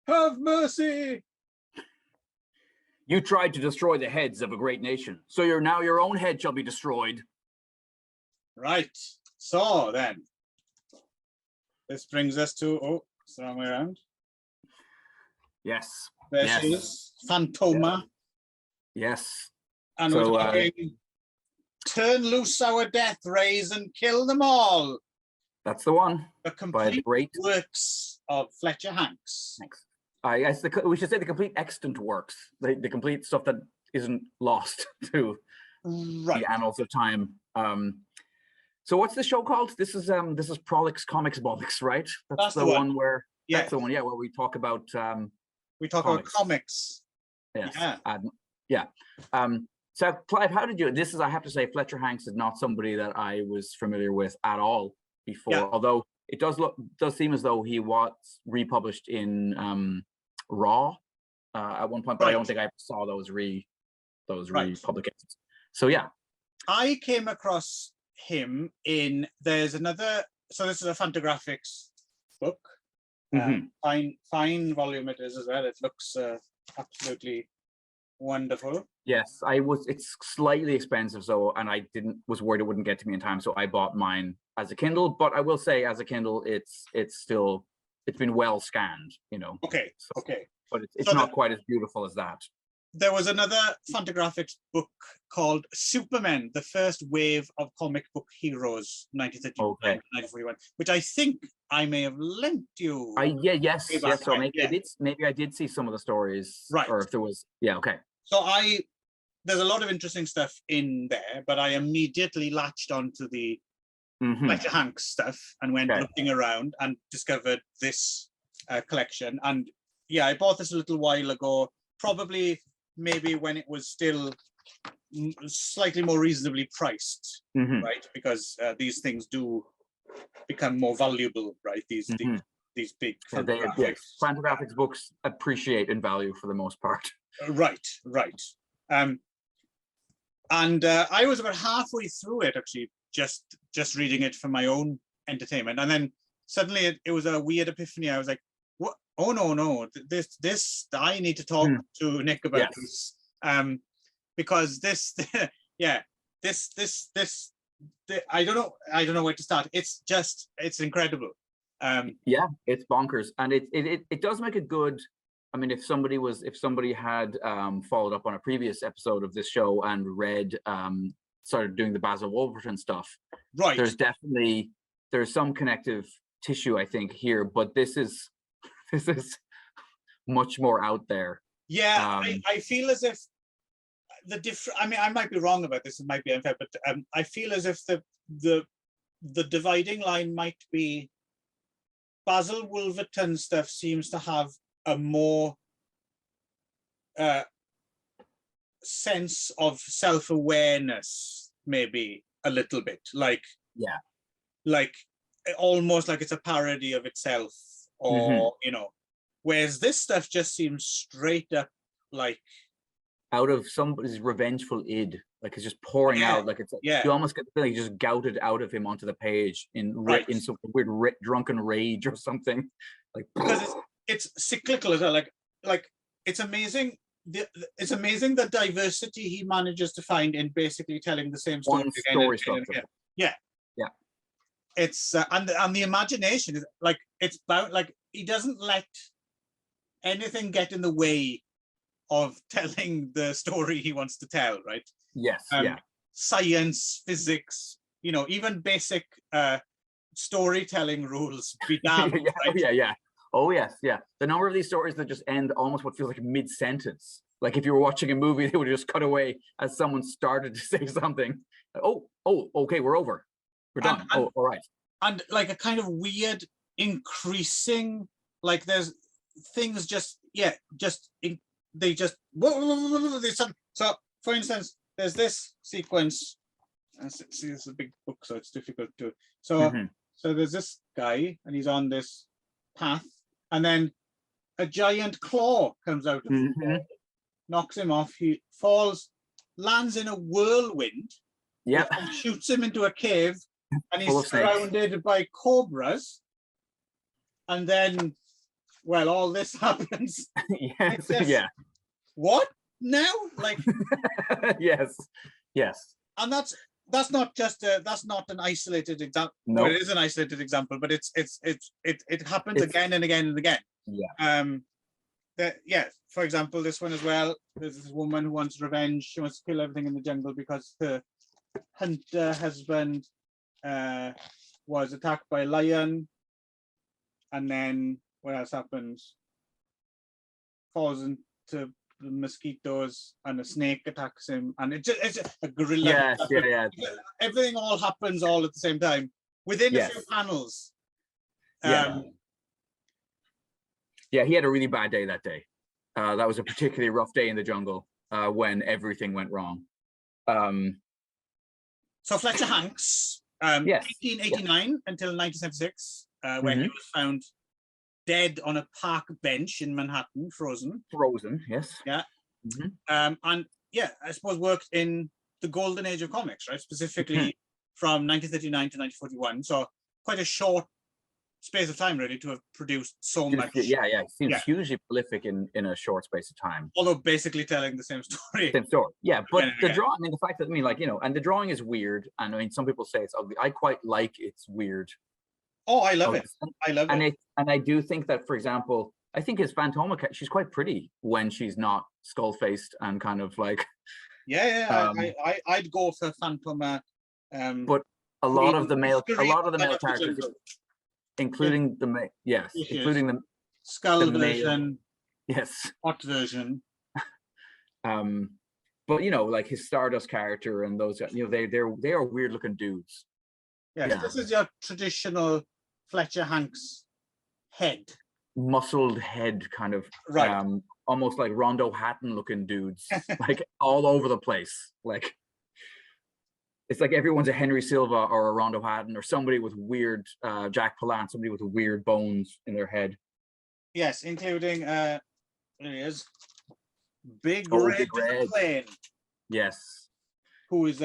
Have mercy! You tried to destroy the heads of a great nation, so now your own head shall be destroyed. Right. So then, this brings us to, oh, it's the wrong way around. Yes. There she is, Phantoma. Yes. And we're talking, turn loose our death rays and kill them all. That's the one. The complete works of Fletcher Hanks. I guess we should say the complete extant works, the complete stuff that isn't lost to the annals of time. So what's the show called? This is Prolix Comics Bollocks, right? That's the one where that's the one, where we talk about we talk about comics. Yes. Yeah. So Clive, how did you? I have to say, Fletcher Hanks is not somebody that I was familiar with at all before. Although it does seem as though he was republished in Raw at one point, but I don't think I saw those republications. So yeah, I came across him in this is a Fantagraphics book. Fine volume it is as well. It looks absolutely wonderful. Yes, it's slightly expensive, and I was worried it wouldn't get to me in time, so I bought mine as a Kindle. But I will say, as a Kindle, it's been well scanned, Okay. But it's not quite as beautiful as that. There was another Fantagraphics book called Superman, the first wave of comic book heroes, 1941, which I think I may have lent you. Yes. So maybe I did see some of the stories, right? Or if there was, okay. So there's a lot of interesting stuff in there, but I immediately latched onto the Fletcher Hanks stuff and went looking around and discovered this collection. And I bought this a little while ago, probably maybe when it was still slightly more reasonably priced, right? Because these things do become more valuable, right? These big Fantagraphics books appreciate in value for the most part. Right. And I was about halfway through it, actually, just reading it for my own entertainment, and then suddenly it was a weird epiphany. I was like, "What? Oh no! This I need to talk to Nick about this, because this, I don't know where to start. It's incredible. It's bonkers, and it does make a good. I mean, if somebody had followed up on a previous episode of this show and read, started doing the Basil Wolverton stuff, right? There's some connective tissue, I think, here, but this is much more out there. Yeah, I feel as if I mean, I might be wrong about this, it might be unfair, but I feel as if the dividing line might be Basil Wolverton stuff seems to have a more sense of self-awareness, maybe a little bit, like almost like it's a parody of itself, or whereas this stuff just seems straight up like out of somebody's revengeful id, like it's just pouring out, like it's you almost get the feeling he just gouted out of him onto the page in some weird drunken rage or something, like because it's cyclical as well. Like it's amazing. It's amazing the diversity he manages to find in basically telling the same story again. Yeah. It's and the imagination is like it's about like he doesn't let anything get in the way of telling the story he wants to tell, right? Yes. Science, physics, even basic storytelling rules be damned. Right? Oh yes. The number of these stories that just end almost what feels like mid-sentence. Like if you were watching a movie, they would just cut away as someone started to say something. Oh, okay, we're over. We're done. All right. And like a kind of weird increasing, like there's things so for instance, there's this sequence. See, this is a big book, so it's difficult to. So there's this guy, and he's on this path, and then a giant claw comes out of the wall, knocks him off. He falls, lands in a whirlwind. And shoots him into a cave, and he's surrounded by cobras. And then well, all this happens. Yes, Just, yeah. What now? Like, yes, and that's not just that's not an isolated example. No, well, it is an isolated example, but it happens again and again and again. Yeah. For example, this one as well. There's this woman who wants revenge. She wants to kill everything in the jungle because her hunter husband was attacked by a lion, and then what else happens? Falls into the mosquitoes, and a snake attacks him, and it's a gorilla. Yes, yeah. Everything all happens all at the same time within a few panels. Yeah, he had a really bad day that day. That was a particularly rough day in the jungle when everything went wrong. So Fletcher Hanks, 1889 until 1976, where he was found dead on a park bench in Manhattan, frozen. Frozen, yes. Yeah. And yeah, I suppose worked in the golden age of comics, right? Specifically from 1939 to 1941. So quite a short space of time, really, to have produced so much. Yeah. It seems hugely prolific in a short space of time. Although basically telling the same story. Yeah, but the drawing, I mean, the fact that, I mean, like, you know, and the drawing is weird. And I mean, some people say it's ugly. I quite like it's weird. Oh, I love it. I love it. And I do think that, for example, I think his Phantoma cat, she's quite pretty when she's not skull-faced and kind of like. I'd go for Phantoma. But a lot of the male characters, including the including the skull version, hot version. But you know, like his Stardust character and those, you know, they are weird looking dudes. Yes, this is your traditional Fletcher Hanks head, muscled head, kind of almost like Rondo Hatton looking dudes, like all over the place. Like it's like everyone's a Henry Silva or a Rondo Hatton or somebody with weird Jack Palance, somebody with weird bones in their head. Yes, including there he is, Big Red McLean. Yes, who is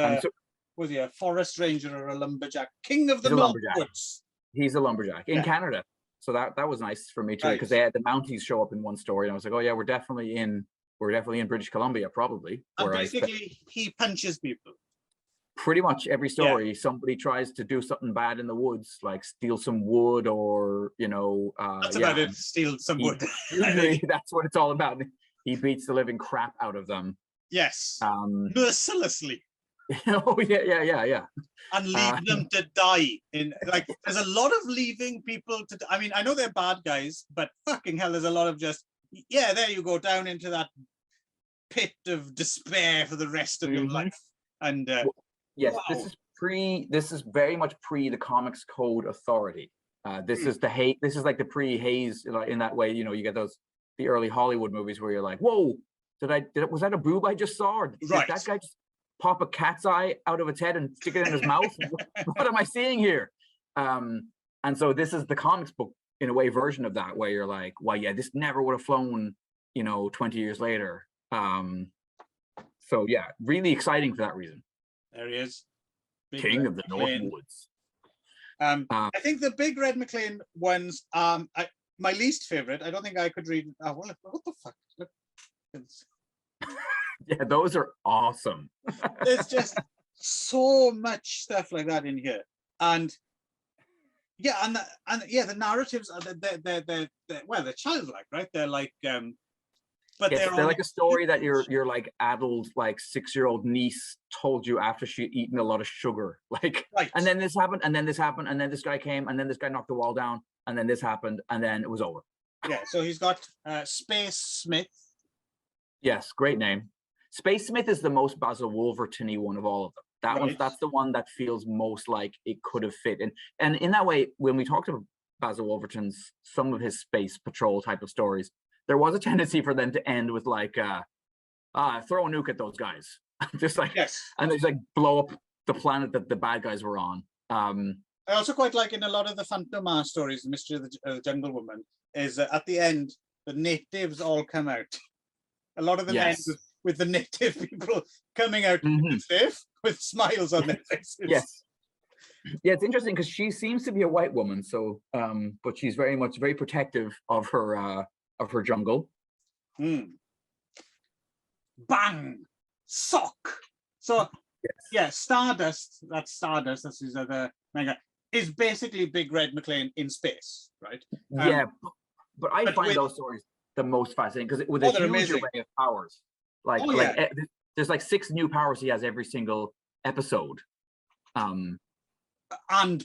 was he a forest ranger or a lumberjack? King of the Northwoods. He's a lumberjack in Canada, so that was nice for me too, because they had the Mounties show up in one story, and I was like, oh yeah, we're definitely in British Columbia, probably. And basically, he punches people. Pretty much every story, somebody tries to do something bad in the woods, like steal some wood, or you know, that's about it. Steal some wood. Usually, that's what it's all about. He beats the living crap out of them. Yes, mercilessly. Oh yeah. And leave them to die. In like, there's a lot of leaving people to. I mean, I know they're bad guys, but fucking hell, there's a lot of just there you go, down into that pit of despair for the rest of your life. And yes, this is very much pre the Comics Code Authority. This is the hate. This is like the pre-Hayes, in that way. You know, you get the early Hollywood movies where you're like, whoa, was that a boob I just saw? Or did that guy just pop a cat's eye out of its head and stick it in his mouth? What am I seeing here? And so this is the comics book, in a way, version of that, where you're like, well, yeah, this never would have flown, 20 years later. So yeah, really exciting for that reason. There he is. King of the Northwoods. I think the Big Red McLean ones, my least favorite. I don't think I could read. What the fuck? Look. Yeah, those are awesome. There's just so much stuff like that in here, and the narratives are they're childlike, right? They're like, but they're like a story that your like adult, like 6-year-old niece told you after she'd eaten a lot of sugar, like, and then this happened, and then this happened, and then this guy came, and then this guy knocked the wall down, and then this happened, and then it was over. Yeah, so he's got Space Smith. Yes, great name. Space Smith is the most Basil Wolverton-y one of all of them. That's the one that feels most like it could have fit in. And in that way, when we talked about Basil Wolverton's, some of his space patrol type of stories, there was a tendency for them to end with like, throw a nuke at those guys. Just like, and they just like blow up the planet that the bad guys were on. I also quite like in a lot of the Phantoma stories, the Mystery of the Jungle Woman, is at the end, the natives all come out. A lot of them end with the native people coming out safe with smiles on their faces. Yes. Yeah, it's interesting because she seems to be a white woman, so but she's very protective of her jungle. Bang! Sock! So Yes. yeah, Stardust, that's his other manga, is basically Big Red McLean in space, right? Yeah, but I find those stories the most fascinating because with a huge array of powers. Like there's like 6 new powers he has every single episode. And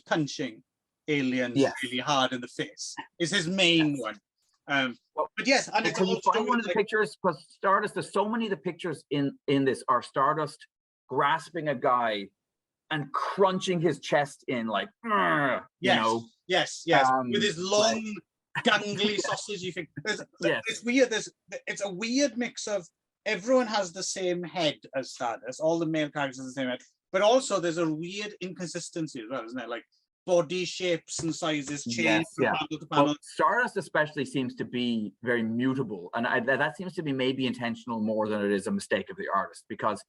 punching aliens really hard in the face is his main one. But yes, and it's can you find one of the pictures? Because Stardust, there's so many of the pictures in this are Stardust grasping a guy and crunching his chest in, like, you know. Yes, with his long, gangly sausage. You think it's weird. It's a weird mix of everyone has the same head as Stardust. All the male characters have the same head, but also there's a weird inconsistency as well, isn't it? Like body shapes and sizes change from panel to panel. Well, Stardust especially seems to be very mutable, and that seems to be maybe intentional more than it is a mistake of the artist, because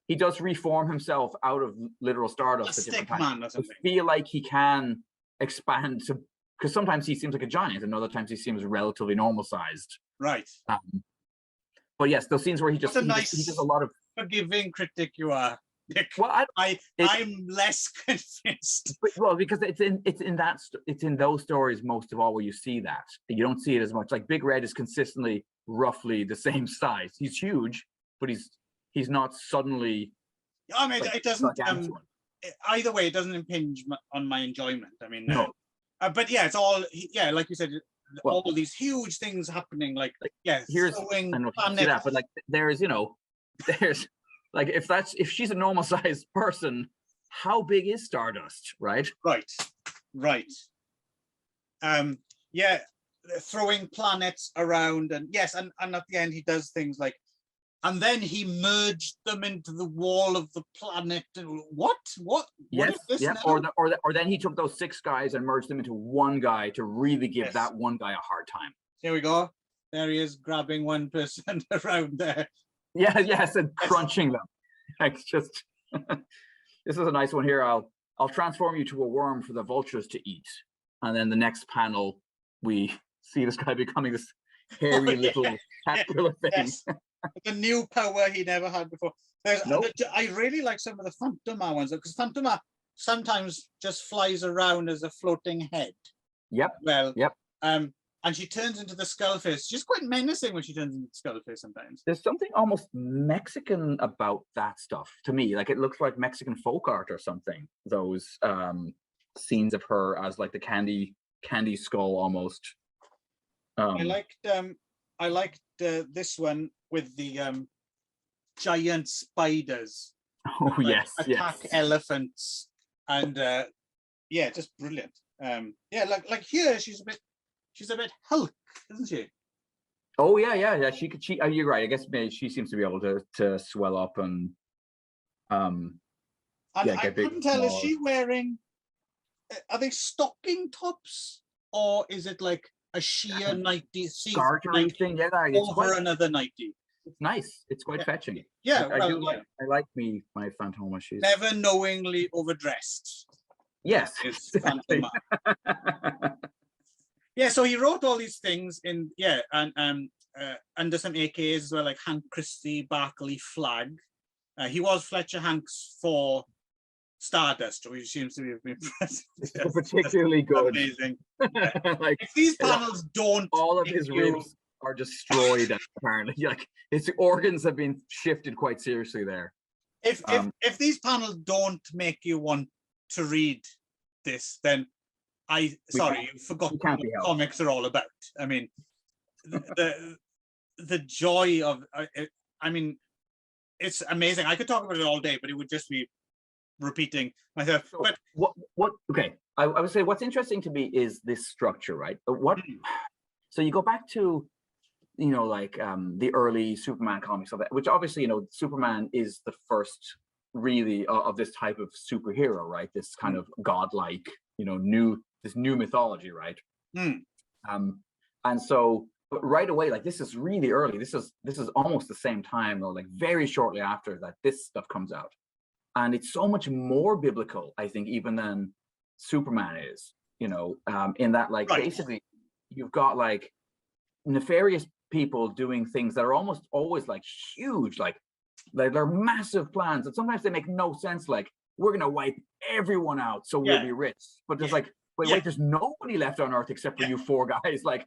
he does reform himself out of literal Stardust at different times to feel like he can expand to, because sometimes he seems like a giant and other times he seems relatively normal sized. Right. But yes, those scenes where he does a lot of forgiving critic you are. Nick. Well, I'm less convinced. Well, because it's in those stories most of all where you see that. You don't see it as much. Like Big Red is consistently roughly the same size. He's huge, but he's not suddenly. I mean, it doesn't. Either way, it doesn't impinge on my enjoyment. I mean, no. But yeah, it's all like you said. All these huge things happening. Here's I don't know if you see that, but like there's like if she's a normal sized person, how big is Stardust, right? Right. Yeah, throwing planets around, and yes, and at the end he does things like, and then he merged them into the wall of the planet. And what? Yes, is this now? Or then he took those 6 guys and merged them into one guy to really give that one guy a hard time. Here we go. There he is, grabbing one person around there. Yes, and crunching them. It's just this is a nice one here. I'll transform you to a worm for the vultures to eat. And then the next panel, we see this guy becoming this hairy little caterpillar thing. Yes. The new power he never had before. I really like some of the Phantoma ones, because Phantoma sometimes just flies around as a floating head. And she turns into the Skullface. She's quite menacing when she turns into the Skullface sometimes. There's something almost Mexican about that stuff to me. Like it looks like Mexican folk art or something. Those scenes of her as like the candy skull almost. I liked this one with the giant spiders. Oh yes, attack elephants, and just brilliant. Like here she's a bit Hulk, isn't she? Oh yeah. She you're right. I guess maybe she seems to be able to swell up and I couldn't tell. Is she wearing? Are they stocking tops, or is it like a sheer nightie gartery thing? Yeah, over another nightie. It's nice. It's quite fetching. Yeah, I like my Phantoma. She's never knowingly overdressed. Yes, exactly. Yeah, so he wrote all these things in and under some AKs as well, like Hank Christie, Barclay Flagg. He was Fletcher Hanks for Stardust, which seems to have been particularly good. Amazing. Like if these panels don't, all of his ribs are destroyed. Apparently, like his organs have been shifted quite seriously there. If these panels don't make you want to read this, then you forgot what comics are all about. I mean, the joy of I mean, it's amazing. I could talk about it all day, but it would just be repeating myself. So but okay, I would say what's interesting to me is this structure, right? But so you go back to like the early Superman comics of that, which obviously Superman is the first really of this type of superhero, right? This kind of godlike, this new mythology, right? And so, but right away, like this is really early. This is almost the same time, or like very shortly after that this stuff comes out. and it's so much more biblical, I think, even than Superman is, you know, in that, like, basically you've got like nefarious people doing things that are almost always like huge, like they're massive plans, and sometimes they make no sense, like, we're gonna wipe everyone out so we'll be rich, but there's like, wait, there's nobody left on Earth except for you four guys, like,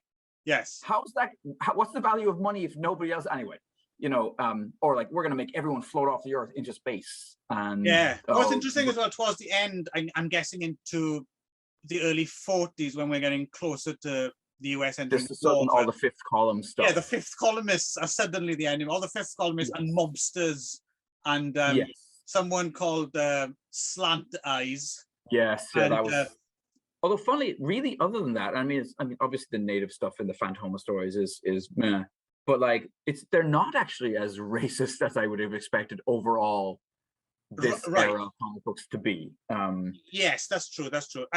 how's that, what's the value of money if nobody else, anyway, you know, or like, we're gonna make everyone float off the Earth into space. And what's interesting as well, towards the end, I'm guessing into the early 40s, when we're getting closer to the US entering this is sudden, all the fifth column stuff. Yeah, the fifth columnists are suddenly the enemy. All the fifth columnists and mobsters, and someone called Slant Eyes. Yes, yeah, and, that was. Although, funnily, really, other than that, I mean, obviously the native stuff in the Phantoma stories is meh, but like, they're not actually as racist as I would have expected overall. This era of comic books to be. Yes, that's true. That's true.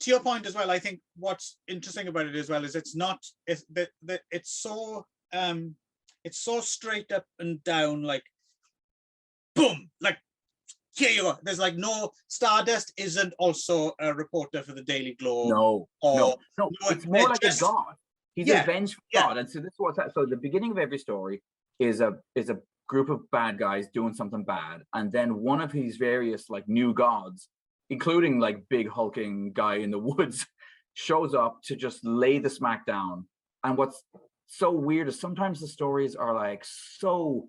To your point as well, I think what's interesting about it as well is it's so straight up and down, like boom, like here you go. There's like no Stardust isn't also a reporter for the Daily Globe. No, it's more like a god. He's a vengeful god, and so this was so the beginning of every story is a group of bad guys doing something bad, and then one of his various like new gods, including like big hulking guy in the woods, shows up to just lay the smack down. And what's so weird is sometimes the stories are like so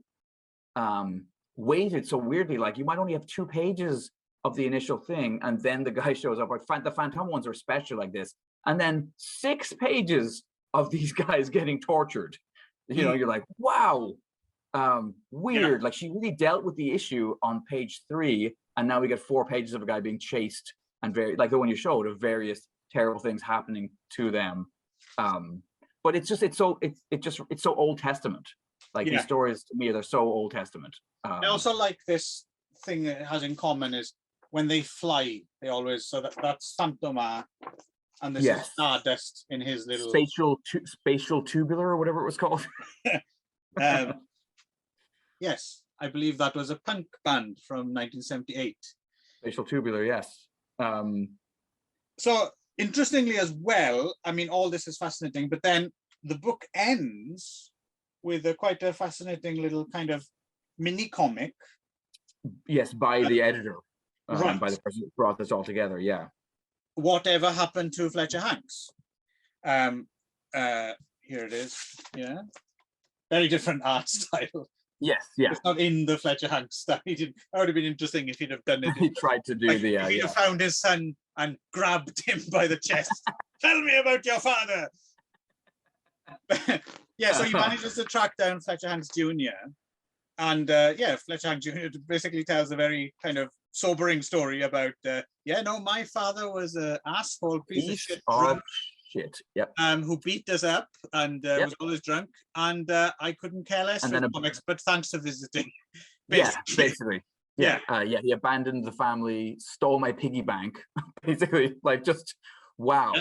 weighted so weirdly, like you might only have 2 pages of the initial thing, and then the guy shows up. Like the Phantom ones are special like this, and then 6 pages of these guys getting tortured. You know, you're like, wow. Weird. Like, she really dealt with the issue on page 3, and now we get 4 pages of a guy being chased, and very like the one you showed of various terrible things happening to them. But it's so Old Testament. Like these stories to me, they're so Old Testament. I also like this thing it has in common is when they fly, they always that's Phantoma, and this is Stardust in his little spatial tubular or whatever it was called. Yes, I believe that was a punk band from 1978. Spatial Tubular, yes. So interestingly as well, I mean, all this is fascinating, but then the book ends with quite a fascinating little kind of mini comic. Yes, by the editor, by the person who brought this all together, Whatever happened to Fletcher Hanks? Here it is, Very different art style. Yes, It's not in the Fletcher Hanks style. That would have been interesting if he'd have done it. He tried to do if he'd have found his son and grabbed him by the chest. Tell me about your father. So he manages to track down Fletcher Hanks Jr. And Fletcher Hanks Jr. basically tells a very kind of sobering story about, my father was an asshole piece of shit. Who beat us up and was always drunk, and I couldn't care less for comics, but thanks for visiting. Basically. He abandoned the family, stole my piggy bank, basically, like just wow.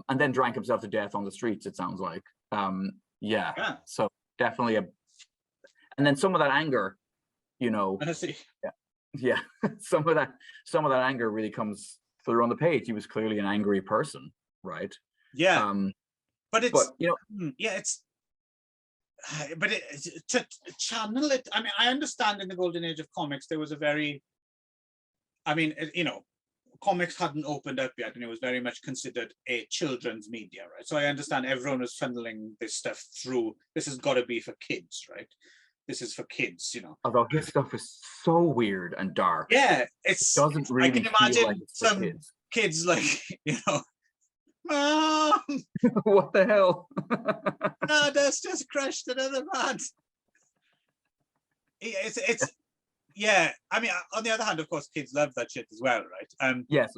And then drank himself to death on the streets, it sounds like. So definitely and then some of that anger, some of that anger really comes through on the page. He was clearly an angry person, right? But to channel it, I mean, I understand in the golden age of comics there was a very, comics hadn't opened up yet, and it was very much considered a children's media, right? So I understand everyone was funneling this stuff through, this has got to be for kids, right? This is for kids, Although his stuff is so weird and dark. It doesn't really. I can imagine like some kids like, Mom! What the hell? That's just crushed another man. It's I mean, on the other hand, of course, kids love that shit as well, right? Yes.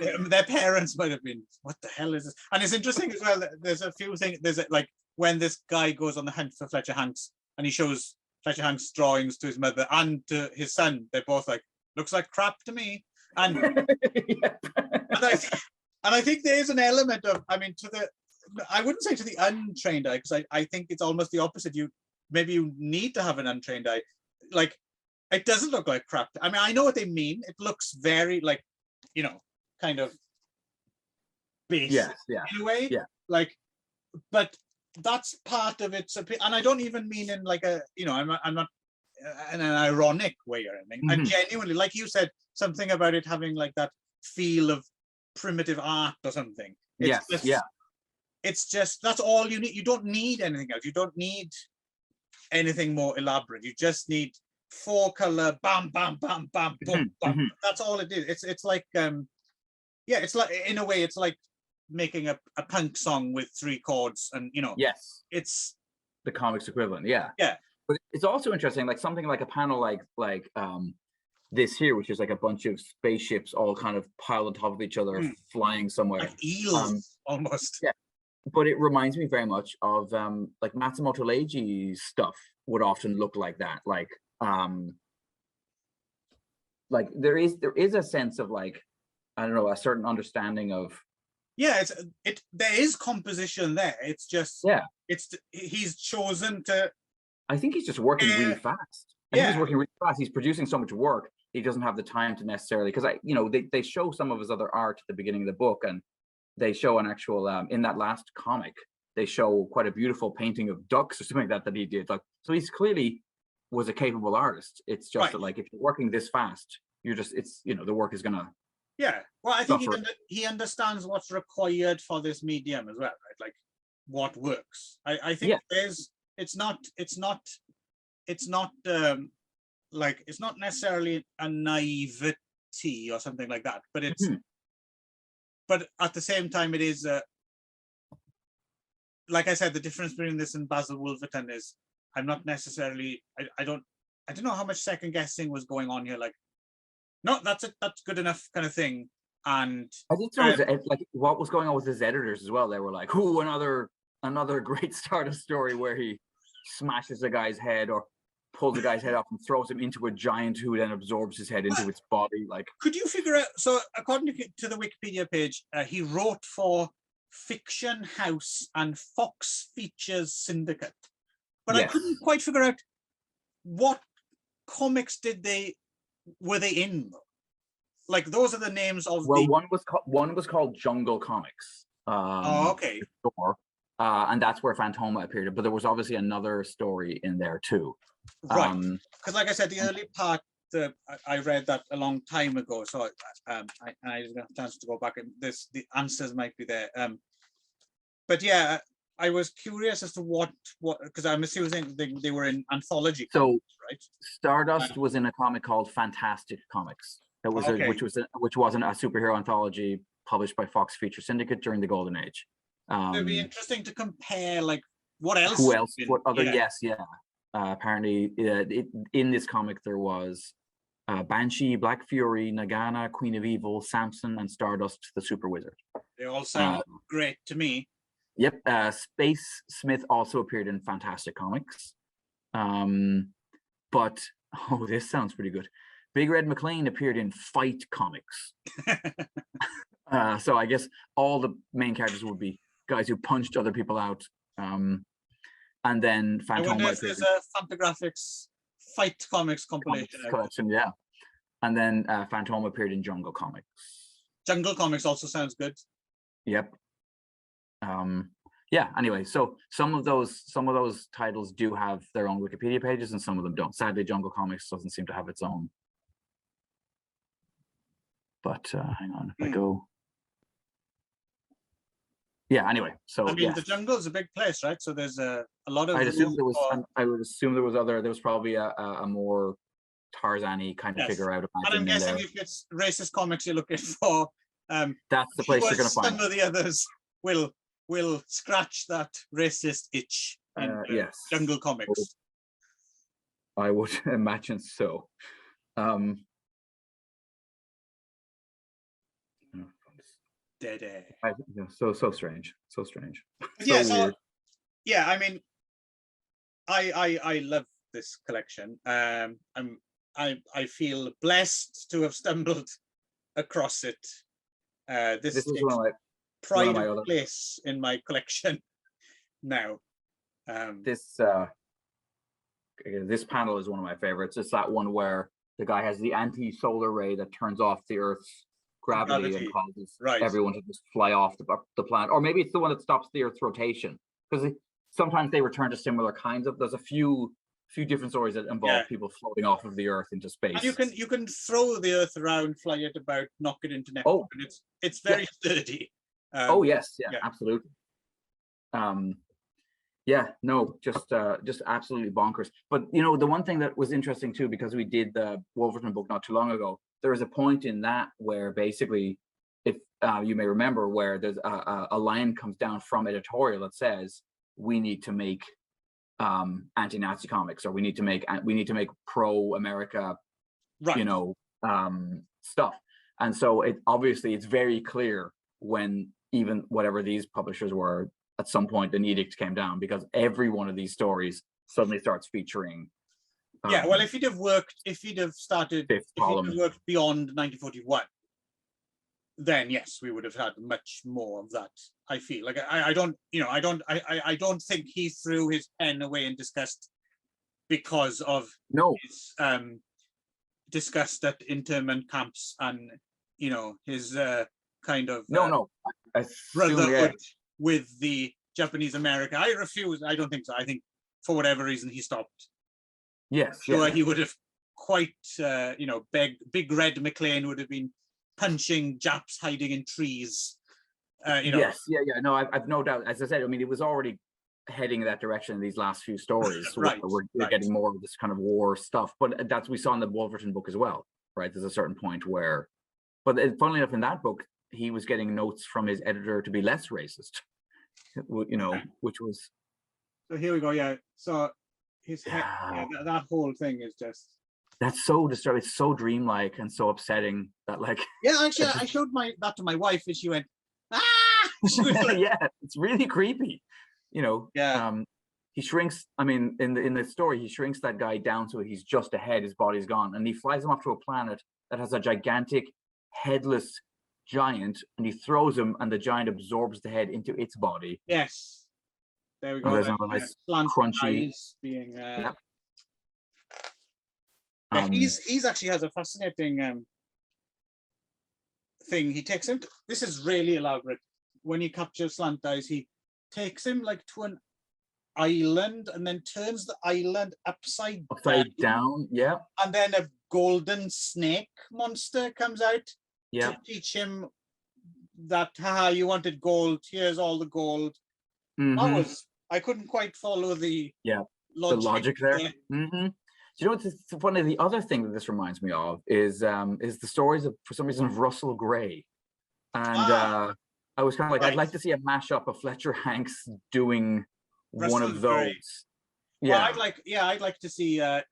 Their parents might have been, what the hell is this? And it's interesting as well that there's a few things, like when this guy goes on the hunt for Fletcher Hanks and he shows Fletcher Hanks drawings to his mother and to his son, they're both like, looks like crap to me. And and I think there is an element of, I mean, I wouldn't say to the untrained eye, because I think it's almost the opposite. Maybe you need to have an untrained eye. Like, It doesn't look like crap. I mean, I know what they mean. It looks very like, you know, kind of basic in a way. Yeah. Like, but that's part of its appeal. And I don't even mean in like a, you know, I'm not in an ironic way or anything. I genuinely, like you said, something about it having like that feel of primitive art or something. It's just, that's all you need. You don't need anything else. You don't need anything more elaborate. You just need 4-color, bam, bam, bam, bam, boom, bam. That's all it is. It's like, yeah, it's like, in a way, it's like making a punk song with 3 chords, and you know, it's the comics equivalent. Yeah. But it's also interesting, like something like a panel like this here, which is like a bunch of spaceships all kind of piled on top of each other, flying somewhere, like eels almost. Yeah, but it reminds me very much of like Matsumoto Leiji's stuff would often look like that. Like there is a sense of like, I don't know, a certain understanding of, yeah, there is composition there. It's just, he's chosen to, I think he's just working really fast. I think he's working really fast. He's producing so much work, he doesn't have the time to necessarily, because they show some of his other art at the beginning of the book, and they show an actual in that last comic, they show quite a beautiful painting of ducks or something like that he did. Like, so he's clearly was a capable artist. It's just that, like, if you're working this fast, you're just, it's, you know, the work is gonna well, I think he understands what's required for this medium as well, right? Like what works. I think it's not like, it's not necessarily a naivety or something like that, but it's but at the same time it is like I said, the difference between this and Basil Wolverton is I'm not necessarily, I don't know how much second guessing was going on here, like, no, that's good enough kind of thing. And I think there was like what was going on with his editors as well. They were like, "Ooh, another great Stardust story where he smashes a guy's head or pulls a guy's head off and throws him into a giant who then absorbs his head into its body." Like, could you figure out? So, according to the Wikipedia page, he wrote for Fiction House and Fox Features Syndicate, but I couldn't quite figure out what comics were they in. Like, those are the names of one was called Jungle Comics. Okay. And that's where Phantoma appeared, but there was obviously another story in there too. Right. Because like I said, the early part, I read that a long time ago, so I didn't have a chance to go back, and the answers might be there. But yeah, I was curious as to what because I'm assuming they were in anthology comics, right? Stardust was in a comic called Fantastic Comics. That was which wasn't a superhero anthology published by Fox Feature Syndicate during the Golden Age. It'd be interesting to compare, like, what else? Who else? What other? Apparently, in this comic there was Banshee, Black Fury, Nagana, Queen of Evil, Samson, and Stardust, the Super Wizard. They all sound great to me. Yep. Space Smith also appeared in Fantastic Comics. But this sounds pretty good. Big Red McLean appeared in Fight Comics. So I guess all the main characters would be guys who punched other people out. And then Phantoma. I wonder if there's a Fantagraphics Fight Comics compilation. Collection, yeah. And then Phantoma appeared in Jungle Comics. Jungle Comics also sounds good. Yep. Yeah, anyway, so some of those titles do have their own Wikipedia pages and some of them don't. Sadly, Jungle Comics doesn't seem to have its own. But hang on, if I go. Yeah, anyway, so I mean, the jungle is a big place, right? So there's a lot of. I would assume there was other. There was probably a more Tarzan-y kind of figure out. And I'm guessing if it's racist comics you're looking for, that's the place you're going to find. Some of the others will scratch that racist itch in Jungle Comics. I would imagine so. Dead air. So strange. Yeah, I mean, I love this collection. I feel blessed to have stumbled across it. This is one of my pride of place in my collection now. this panel is one of my favorites. It's that one where the guy has the anti-solar ray that turns off the Earth's gravity and causes everyone to just fly off the planet. Or maybe it's the one that stops the Earth's rotation, because sometimes they return to similar kinds of. There's a few different stories that involve people floating off of the Earth into space. And you can throw the Earth around, fly it about, knock it into Neptune. Oh, and it's very sturdy. Oh yes, absolutely. Just absolutely bonkers. But you know, the one thing that was interesting too, because we did the Wolverton book not too long ago, there is a point in that where basically, if you may remember, where there's a line comes down from editorial that says we need to make anti-Nazi comics, or we need to make pro-America, you know, stuff. And so it's very clear when even whatever these publishers were, at some point an edict came down, because every one of these stories suddenly starts featuring. Well, if he'd have worked beyond 1941, then yes, we would have had much more of that. I feel like I don't think he threw his pen away in disgust because of his disgust at internment camps and, you know, his kind of brotherhood with the Japanese America. I refuse. I don't think so. I think for whatever reason he stopped. Yes. Sure, he would have quite, Big Red McLean would have been punching Japs hiding in trees. Yes, no, I've no doubt. As I said, I mean, it was already heading in that direction in these last few stories. We're getting more of this kind of war stuff, but that's we saw in the Wolverton book as well, right? There's a certain point where, but funnily enough, in that book, he was getting notes from his editor to be less racist, you know, which was. So here we go. Yeah. So his head, that whole thing is just. That's so disturbing. It's so dreamlike and so upsetting that, like. Yeah, actually, I showed that to my wife, and she went, "Ah!" She was like, yeah, it's really creepy. You know. Yeah. He shrinks. I mean, in the story, he shrinks that guy down so he's just a head. His body's gone, and he flies him off to a planet that has a gigantic, headless giant, and he throws him, and the giant absorbs the head into its body. Yes. There we go. There's another nice crunchy. Being. Yeah, he's actually has a fascinating thing. He takes him. This is really elaborate. When he captures Slant Eyes, he takes him like to an island and then turns the island upside down. Yeah. And then a golden snake monster comes out to teach him that, you wanted gold, here's all the gold. Mm-hmm. I couldn't quite follow the logic there. Mm-hmm. Do you know what's funny? The other thing that this reminds me of is the stories of, for some reason, of Russell Gray. And I was kind of like, I'd like to see a mashup of Fletcher Hanks doing one of those. Gray. Yeah, well, I'd like to see a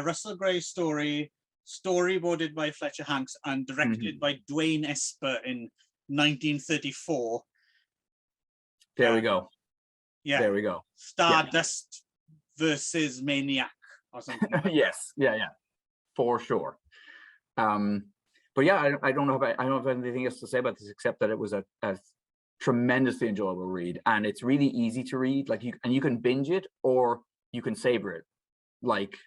Russell Gray story, storyboarded by Fletcher Hanks and directed by Dwayne Esper in 1934. There we go. Yeah, there we go. Stardust versus Maniac or something. Yes, for sure. But yeah, I don't know if I don't have anything else to say about this except that it was a tremendously enjoyable read, and it's really easy to read. Like you can binge it or you can savor it like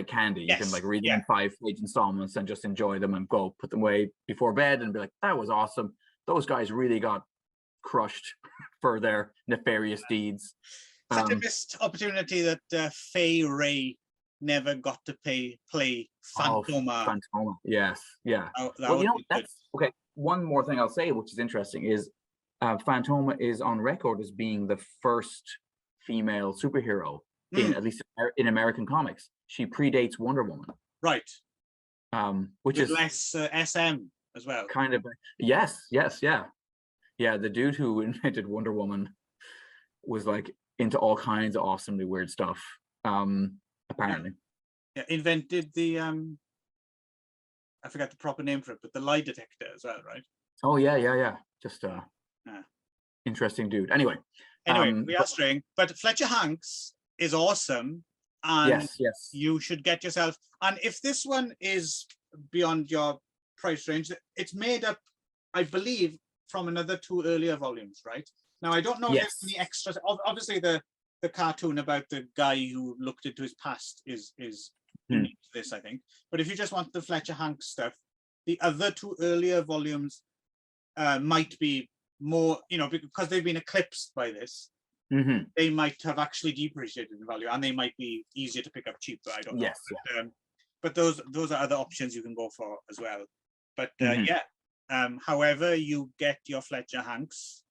candy. You can like read them in 5-page installments and just enjoy them and go put them away before bed and be like, that was awesome. Those guys really got crushed for their nefarious deeds. Such a missed opportunity that Fay Ray never got to play Phantoma. Phantoma, yes, yeah. That's okay. One more thing I'll say, which is interesting, is Phantoma is on record as being the first female superhero in, at least in American comics. She predates Wonder Woman. Right. Which with is less SM as well. Kind of. Yes, yeah. Yeah, the dude who invented Wonder Woman was like into all kinds of awesomely weird stuff. Apparently. Yeah, invented the I forgot the proper name for it, but the lie detector as well, right? Oh yeah. Just interesting dude. Anyway, we are straying, but Fletcher Hanks is awesome, and yes, you should get yourself. And if this one is beyond your price range, it's made up, I believe, from another 2 earlier volumes, right? Now I don't know if there's any extras. Obviously, the the cartoon about the guy who looked into his past is unique to this, I think. But if you just want the Fletcher Hanks stuff, the other two earlier volumes might be more, because they've been eclipsed by this. They might have actually depreciated in value, and they might be easier to pick up cheaper. I don't know. Yes. But those are other options you can go for as well. But however you get your Fletcher Hanks,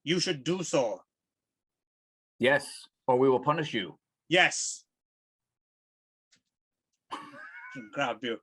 you should do so. Yes, or we will punish you. Yes. Grab you.